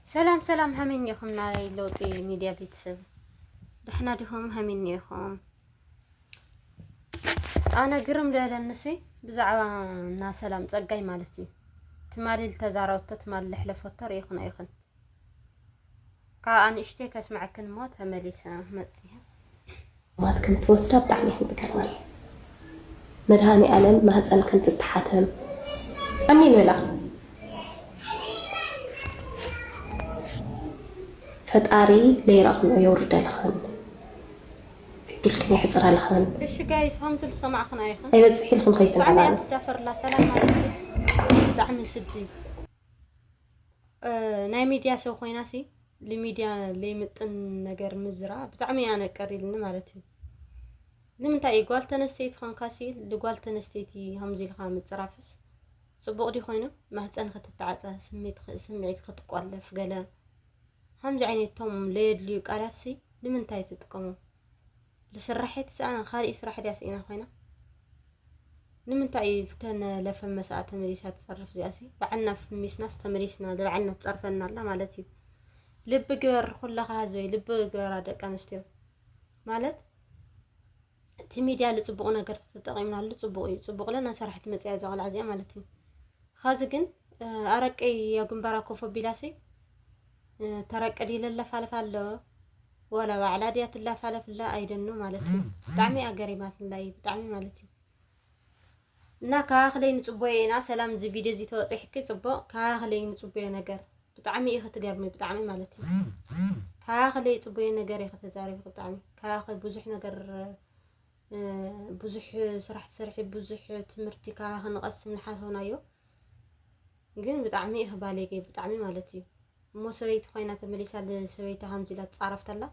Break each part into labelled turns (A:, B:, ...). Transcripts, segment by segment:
A: سلام سلام همين يخم ناي لوطي ميديا بيتسب دحنا دهم همين يخم أنا قرم له للنسي بزعوا نا سلام تقاي مالتي تمالي التزاروت تمالي لحلفوتر يخن أيخن كا أنا اشتيك أسمع كلمات همليسة متيها
B: ما كنت وسرة بتعمل بكرمان مرهاني ألم ما هزأن كنت تحاتم أمين ولا فتاري ليرهم يورد الخان تلك يحزر الخان
A: إيش جايز هم تل سمع خن أيخن
B: أي بتسحي لكم خيط
A: دعمي
B: العبان
A: أكتفر لا سلام مالتي دعمي سدي ناي ميديا سو خويناسي لميديا لي متن نجار مزرعة بتعمي أنا كاريلنا مالتي ንምንታይ ጓል ተነስተይቲ ኮንካሲ ለጓል ተነስተይቲ همزي الخام تصرافس صبغ دي خوينو ማህፀን ክትተዓፀ ስምዒት ክትቆለፍ ገለ همزي عينتهم ليدلي ቃላትሲ ንምንታይ ትጥቀሙ ለስራሕት ሰአና خالي ስራሕ ዲያስ ኢና ኮይና ንምንታይ ተነ ለፈመሳተ መሪሳ تصرف ዚያሲ ባዕልና ፍሚስናስ ተመሪስና ለባዕልና تصرفنا አላ ማለት እዩ ልብ ግበር ኩለኻ ህዝበይ ልብ ግበራ ደቂ ኣንስትዮ ማለት تي ميديا لصبغ ነገር ተጠቂምናሉ ጽቡቅ እዩ ጽቡቅ ለና ሰራሕት መጽያ ዘغላ ዚያ ማለት እዩ خازግን አረቀይ ያግንባራ ኮፎ ቢላሲ ተረቀዲ ለለፋለፋለ ወላ ባዕላ ዲያ ትላፋለፍላ አይደኑ ማለት እዩ ጣዕሚ አገሪማት ላይ ጣዕሚ ማለት እዩ እና ካኽለይ ንጽቡየና ሰላም ዚ ቪዲዮ ዚ ተወጽሕክ ጽቡቅ ካኽለይ ንጽቡየ ነገር ብጣዕሚ እዩ ክትገርሚ ብጣዕሚ ማለት እዩ ካኽለይ ጽቡየ ነገር እዩ ከተዛሪብ ብጣዕሚ ካኽ ብዙሕ ነገር ብዙሕ ስራሕ ትሰርሒ ብዙሕ ትምህርቲ ካኽንቀስም ንሓሰብናዮ ግን ብጣዕሚ እዩ ባለጌ ብጣዕሚ ማለት እዩ እሞ ሰበይቲ ኮይና ተመሊሳ ለሰበይታ همزي ላ تصرفتላ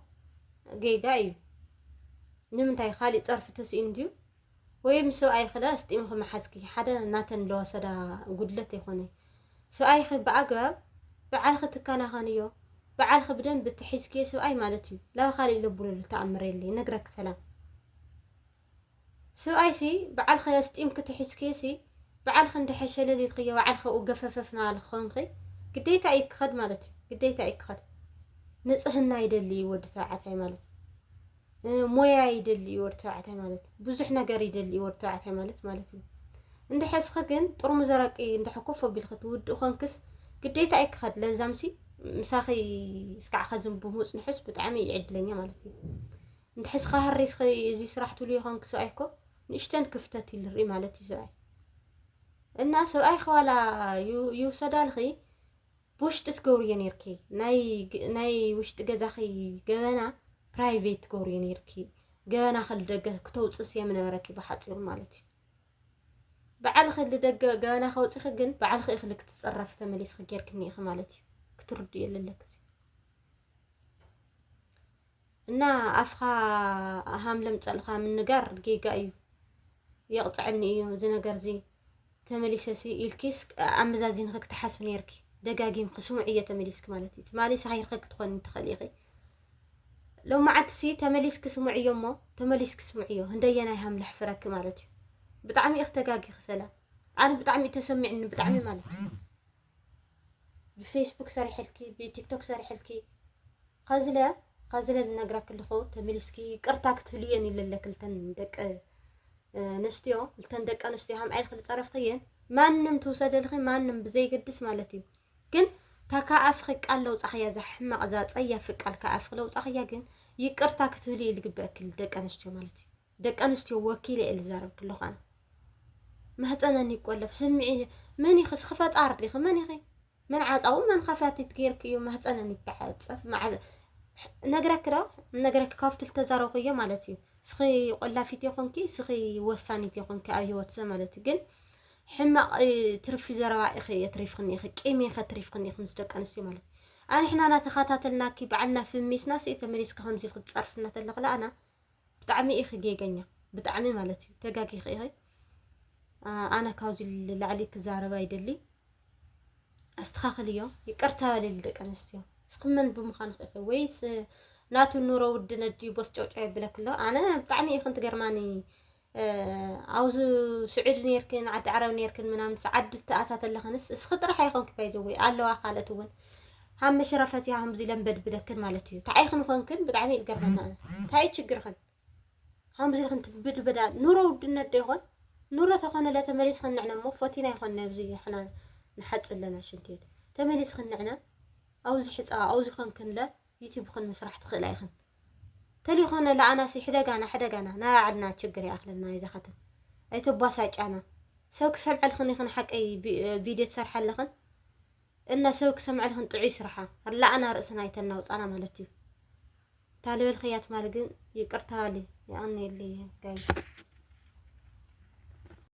A: ጌጋ እዩ ንምንታይ خالي ጸርፍ ተስኢን ድዩ ወይም ሰብኣይ خلاص ጢም ከመሓስኪ ሓደ ናተን ለወሰዳ ጉድለት ይኾነ ሰብኣይ በአግባብ በዓልክ ትከናኸንዮ በዓልክ ብደንብ ትሕዝኪ ሰብኣይ ማለት እዩ ላ خالي ለብሉ ተኣምረለ ነግረክ ሰላም ሰብኣይ ሲ በዓልክ ያስጢም ክትሕዝኪ በዓልክ እንደሐሸለል ይልክዮ በዓልክ ወገፈፈፍና አልኾንኺ ግዴታ ይክኸድ ማለት እዩ ግዴታ ይክኸድ ንጽህና ይደሊ ወድ ተባዕታይ ማለት ሞያ ይደሊ ወድ ተባዕታይ ማለት ብዙሕ ነገር ይደሊ ወድ ተባዕታይ ማለት እዩ እንደሐስኸ ግን ጥሩም ዘራቂ እንደሐኮፈ ቢልክ ትውድ ኾንክስ ግዴታ ይክኸድ ለዛምሲ ምሳኺ እስካዕ ኸዝም ብሙጽ ንሕስ ብጣዕሚ ይዕድለኛ ማለት እዩ እንደሐስኻ ሃሪስኺ እዚ ስራሕ ትሉ ይኾንክ ሰብኣይኮ ንሽተን ክፍተት ይልሪ ማለት እዩ ሰብኣይ እና ሰብኣይ ኸዋላ ይውሰዳልኺ ውሽጥ ትገብርዮ ነርኪ ናይ ውሽጥ ገዛኺ ገበና ፕራይቬት ትገብርዮ ነርኪ ገበና ክልደገ ክተውፅስ የምነበረኪ በሓፂሩ ማለት እዩ በዓልኺ ልደገ ገበና ከውፅኺ ግን በዓልኺ ኢኺ ክትጸረፍ ተመሊስኺ ጌርክኒ ኢኺ ማለት እዩ ክትርድዮ ለለክ እና ኣፍኻ ሃምለም ጸልኻ ምንጋር ጌጋ እዩ يقطعني زي ነገር ዚ ተመሊሰሲ ኢልኪስ ኣመዛዚን ክትሓስብ ነርኪ ደጋጊም ክስሙዕየ ተመሊስክ ማለት እዩ ትማሊ ሳይርክ ክትኾን ትኸሊኺ ለው ማዓትሲ ተመሊስክ ስሙዕዮ ሞ ተመሊስክ ስሙዕዮ እንደየናይ ሃምልሕ ፍረክ ማለት እዩ ብጣዕሚ እክተጋጊ ክሰላ ኣነ ብጣዕሚ ተሰሚዕኒ ብጣዕሚ ማለት እዩ ብፌስቡክ ሰሪሕልኪ ብቲክቶክ ሰሪሕልኪ خازله ልነግረክ ለኹ ተመሊስኪ ቅርታ ክትልየን ይለለክልተን ደቀ ነስትዮ ልተን ደቀ ነስትዮ ሃም አይል ክልጸረፍክየን ማንም ትውሰደልኺ ማንም ብዘይገድስ ማለት እዩ ግን ተካኣፍኺ ቃል ለውጻኽያ ዘሕማቕ ዛ ጸያፍ ቃል ካኣፍኺ ለውጻኽያ ግን ይቅርታ ክትብል ይልግበክል ደቀ ነስትዮ ማለት እዩ ደቀ ነስትዮ ወኪል ኢል ዛረብ ክለኻና ማህፀነን ይቆለፍ ስምዒ ምን ይኽስ ክፈጣር ዲኺ ምን ይኺ ምን ዓጻው ምን ከፋቲት ጌርክ እዩ ማህፀነን ይተዓጸፍ ነግረክ ካፍት ተዛረኽዮ ማለት እዩ ስኺ ቆላፊት ይኹንኪ ስኺ ወሳኒት ይኹንኪ ኣብ ህይወት ሰብ ማለት ግን ሕማቕ ትርፊ ዘረባ ኢኺ የትሪፍክኒ ኢኺ ቂም ኢኺ ትሪፍክኒ ኢኺ ምስ ደቂ ኣንስትዮ ማለት ኣንሕና ናተኸታተልናኪ በዓልና ፍሚስና ተመሊስካ ከምዚ ክትጸርፍና ተለኽላ ኣና ብጣዕሚ ኢኺ ጌገኛ ብጣዕሚ ማለት እዩ ተጋጊኺ ኢኺ ኣነ ካብዚ ላዕሊ ክዛረባ ይደሊ ኣስተኻኽልዮ ይቅርታ ልል ደቂ ኣንስትዮ እስክመን ብምኻን ኢኺ ወይስ ናቱ ኑሮ ውድነት ዲ ቦስ ጨውጫ ይብለክሎ ኣነ ብጣዕሚ ኢኺ እንትገርማኒ أوز سعود نيركن عد عرب نيركن منام سعد تأتات اللي خنس اسخطر حيكون كفاية زوي قالوا خالتون هم شرفتي هم زي لمبد بدكن مالتي تعي خن فنكن بدعمي القربنا أنا تعي تشجر خن هم زي خن تبد بدا نورو ودنا ديهون نورو تخون لا تمريس خن نعنا مو فوتينا يخون نبزي إحنا نحط لنا شنتيت تمريس خن نعنا أوز حس أوز خن كن لا يتيب خن مسرح تخلي خن تلي خن لا أنا سي حدا جانا نا عدنا تشجري أخلنا إذا ختم أي تباسج أنا سوك سمع الخن يخن حق أي فيديو تصرح لخن إن سوك سمع لهن طعيس رحا هلا أنا رأسنا يتناوط أنا مالتي تالي بالخيات مالقن يقرتها لي يعني اللي جاي